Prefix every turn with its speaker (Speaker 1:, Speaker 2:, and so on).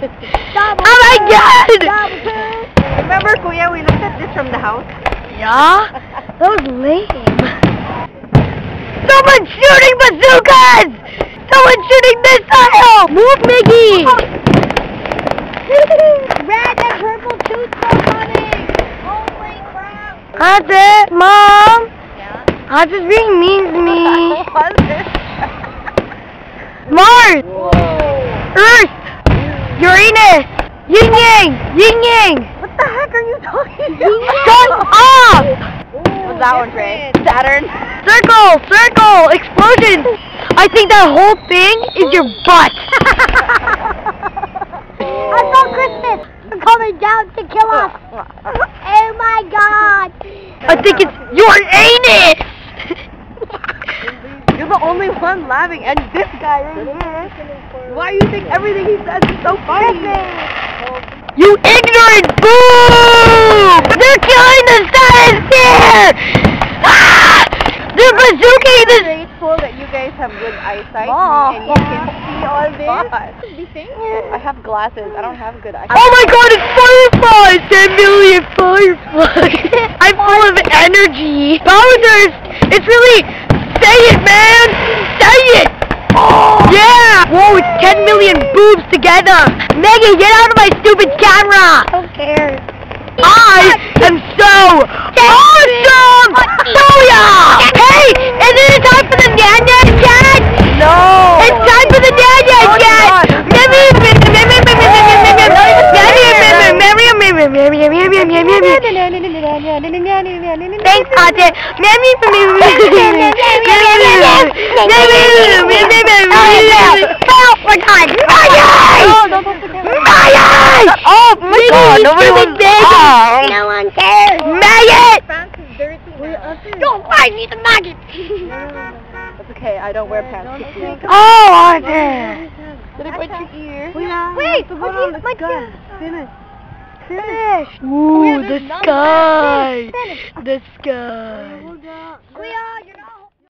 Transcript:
Speaker 1: Oh my god!
Speaker 2: Remember, Kuya, we looked at this from the house?
Speaker 1: Yeah? That was lame. Someone's shooting bazookas! Someone's shooting missile! Move, Migi!
Speaker 3: Red and purple tooth are running! Holy crap!
Speaker 1: That's it, Mom!
Speaker 3: Yeah?
Speaker 1: I'm just being mean to me.
Speaker 2: What was this?
Speaker 1: Mars!
Speaker 2: Whoa.
Speaker 1: Earth! Uranus! Yin Yang! Yin Yang!
Speaker 2: What the heck are you talking
Speaker 1: Shut
Speaker 2: about?
Speaker 1: up!
Speaker 2: What's that one, Trey? Saturn?
Speaker 1: Circle! Circle! Explosion! I think that whole thing is your butt!
Speaker 3: I saw Christmas coming down to kill us! Oh my god!
Speaker 1: I think it's your anus!
Speaker 2: You're the only one laughing, and this guy right here. Why do you think everything he says is so funny?
Speaker 1: You ignorant boob! They're killing the stratosphere! Ah! They're bazooking the...
Speaker 2: It's grateful that you guys have good eyesight,
Speaker 1: Mom.
Speaker 2: and you can see all this. I have glasses. I don't have good eyesight.
Speaker 1: Oh my god, it's fireflies! 10 million fireflies! I'm full of energy! Bowser's! It's really... Say it, man! Say it! Oh! Yeah! Whoa, it's 10 million boobs together! Megan, get out of my stupid camera!
Speaker 3: Who cares?
Speaker 1: I am so awesome! Booyah! Hey! Isn't it time for the Nyan Cat?
Speaker 2: No!
Speaker 1: It's time for the Nyan Cat! Thanks, Auntie. We're done. Oh my god, nobody wants to.
Speaker 3: No one cares!
Speaker 1: Maggot!
Speaker 3: Don't fight me, the maggot!
Speaker 2: That's okay, I don't wear pants.
Speaker 1: Oh, Auntie.
Speaker 2: Did I bite your ear?
Speaker 3: Wait, my teeth.
Speaker 1: Finish. Ooh, the sky. The sky.
Speaker 3: Booyah, you're not